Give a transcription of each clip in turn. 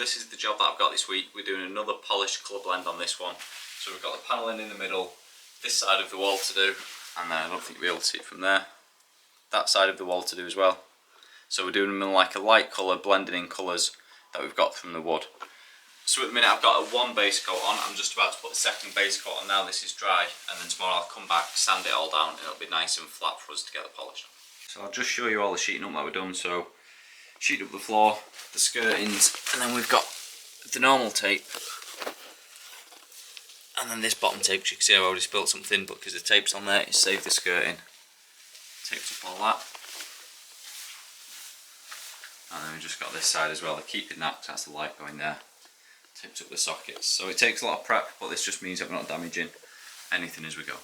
this is the job that I've got this week. We're doing another polished colour blend on this one. So we've got the panelling in the middle, this side of the wall to do, and then I don't think you'll be able to see it from there, that side of the wall to do as well. So we're doing them in like a light colour, blending in colours that we've got from the wood. So at the minute I've got a one base coat on. I'm just about to put the second base coat on now. This is dry, and then tomorrow I'll come back, sand it all down, and it'll be nice and flat for us to get the polish on. So I'll just show you all the sheeting up that we've done. So sheet up the floor, the skirtings, and then we've got the normal tape, and then this bottom tape, which you can see I've already spilt something, but because the tape's on there, it saved the skirting. Taped up all that. And then we've just got this side as well, they're keeping that because that's the light going there. Taped up the sockets. So it takes a lot of prep, but this just means that we're not damaging anything as we go.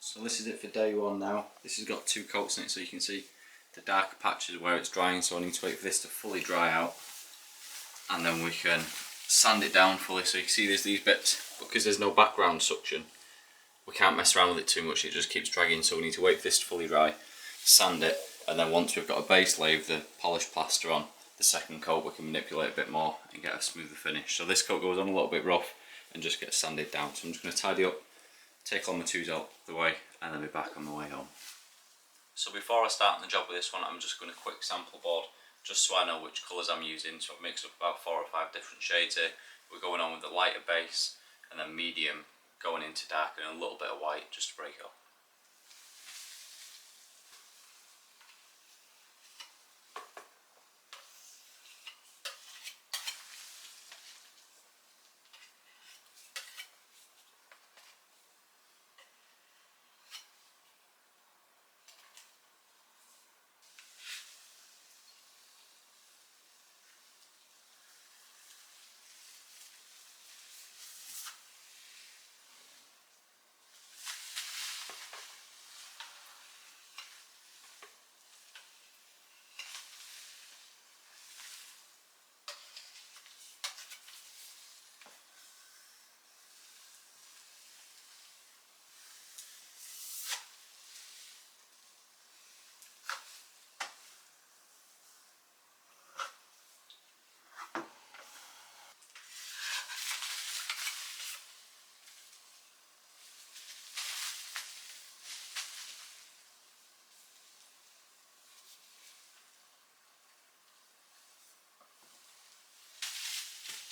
So this is it for day one now. This has got two coats in it, so you can see the darker patches where it's drying, so I need to wait for this to fully dry out, and then we can sand it down fully. So you can see there's these bits, because there's no background suction, we can't mess around with it too much, it just keeps dragging, so we need to wait for this to fully dry, sand it, and then once we've got a base layer of the polished plaster on, the second coat, we can manipulate a bit more and get a smoother finish. So this coat goes on a little bit rough and just gets sanded down. So I'm just going to tidy up, take all my tools out the way, and then be back on the way home. So before I start on the job with this one, I'm just going to quick sample board, just so I know which colours I'm using. So I've mixed up about 4 or 5 different shades here. We're going on with the lighter base, and then medium, going into dark, and a little bit of white, just to break it up.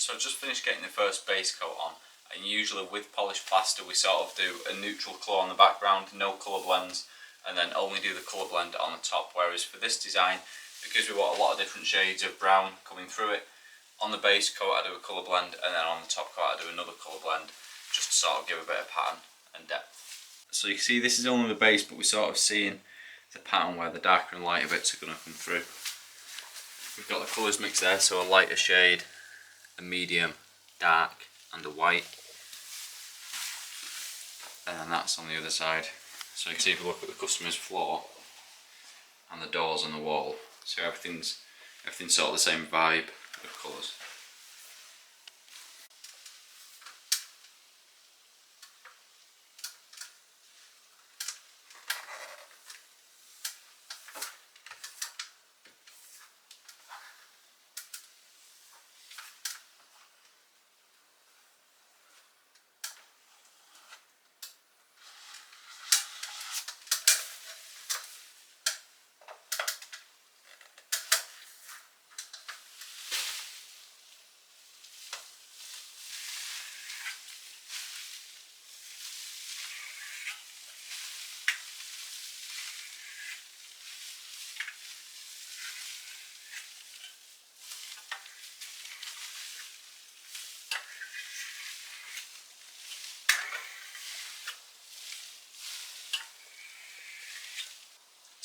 So I've just finished getting the first base coat on, and usually with polished plaster we sort of do a neutral colour on the background, no colour blends, and then only do the colour blend on the top. Whereas for this design, because we want a lot of different shades of brown coming through it, on the base coat I do a colour blend, and then on the top coat I do another colour blend, just to sort of give a bit of pattern and depth. So you can see this is only the base, but we're sort of seeing the pattern where the darker and lighter bits are going to come through. We've got the colours mixed there, so a lighter shade, a medium, dark, and a white, and then that's on the other side. So you can see if you look at the customer's floor and the doors on the wall, so everything's sort of the same vibe of colours.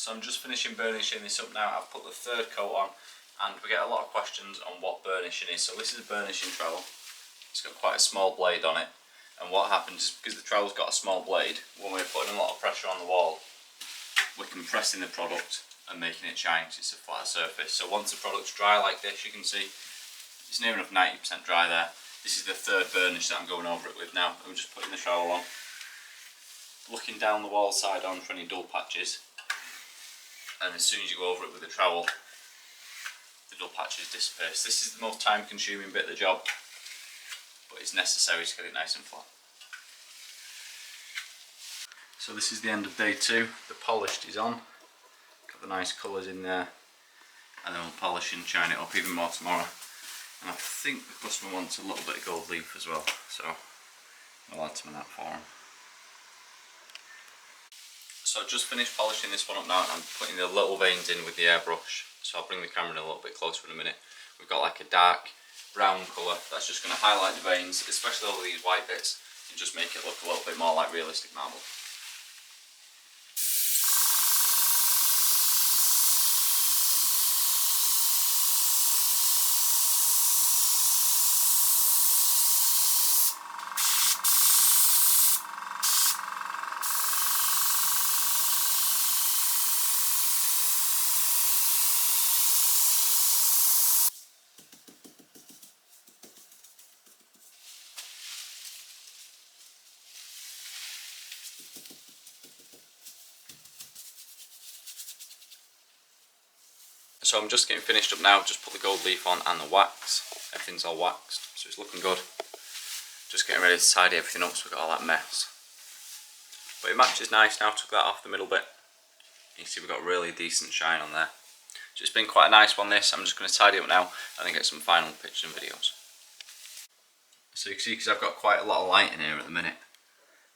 So I'm just finishing burnishing this up now. I've put the third coat on, and we get a lot of questions on what burnishing is. So this is a burnishing trowel. It's got quite a small blade on it, And what happens is, because the trowel's got a small blade, when we're putting a lot of pressure on the wall, we're compressing the product and making it shine because it's a flatter surface. So once the product's dry like this, you can see it's near enough 90% dry there. This is the third burnish that I'm going over it with now. I'm just putting the trowel on, looking down the wall side on for any dull patches, and as soon as you go over it with the trowel, the dull patches disappear. So this is the most time consuming bit of the job, but it's necessary to get it nice and flat. So this is the end of day 2. The polished is on, got the nice colours in there, and then we'll polish and shine it up even more tomorrow. And I think the customer wants a little bit of gold leaf as well, so I'll add some of that for him. So I've just finished polishing this one up now, and I'm putting the little veins in with the airbrush. So I'll bring the camera in a little bit closer in a minute. We've got like a dark brown colour that's just going to highlight the veins, especially all these white bits, and just make it look a little bit more like realistic marble. So I'm just getting finished up now, just put the gold leaf on and the wax. Everything's all waxed, so it's looking good. Just getting ready to tidy everything up so we've got all that mess. But it matches nice now, took that off the middle bit. You can see we've got a really decent shine on there. So it's been quite a nice one this. I'm just going to tidy up now and then get some final pictures and videos. So you can see, because I've got quite a lot of light in here at the minute,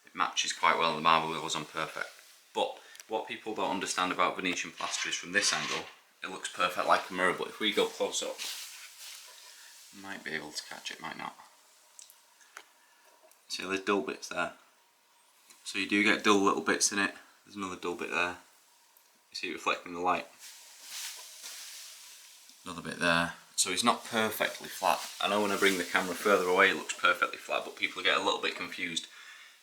it matches quite well, the marble goes on perfect. But what people don't understand about Venetian plaster is from this angle, it looks perfect like a mirror, but if we go close up, might be able to catch it, might not. See, there's dull bits there. So you do get dull little bits in it. There's another dull bit there. You see it reflecting the light. Another bit there. So it's not perfectly flat. I know when I bring the camera further away it looks perfectly flat, but people get a little bit confused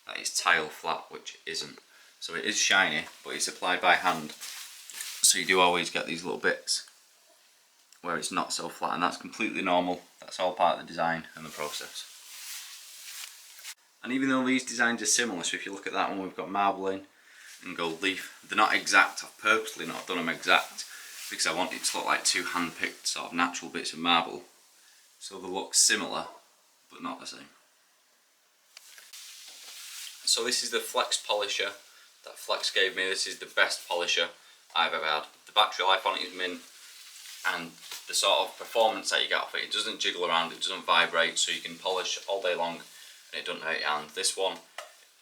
that it's tile flat, which it isn't. So it is shiny, but it's applied by hand. So you do always get these little bits where it's not so flat, and that's completely normal. That's all part of the design and the process. And even though these designs are similar, so if you look at that one, we've got marble in and gold leaf. They're not exact. I've purposely not done them exact because I want it to look like two hand-picked sort of natural bits of marble. So they look similar, but not the same. So this is the Flex polisher that Flex gave me. This is the best polisher I've ever had. The battery life on it is mint, and the sort of performance that you get off it, it doesn't jiggle around, it doesn't vibrate, so you can polish all day long and it doesn't hurt your hand. This one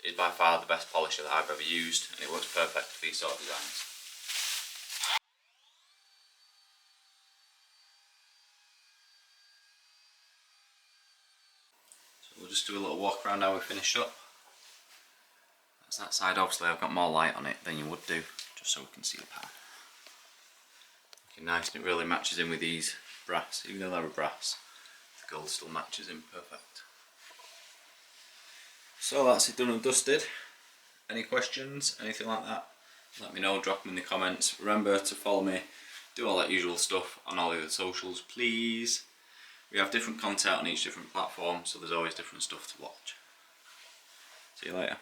is by far the best polisher that I've ever used, and it works perfect for these sort of designs. So we'll just do a little walk around now we finish up. That's that side. Obviously I've got more light on it than you would do, just so we can see the pattern. Looking nice, and it really matches in with these brass. Even though they're a brass, the gold still matches in perfect. So that's it done and dusted. Any questions, anything like that, let me know, drop them in the comments. Remember to follow me, do all that usual stuff on all the other socials, please. We have different content on each different platform, so there's always different stuff to watch. See you later.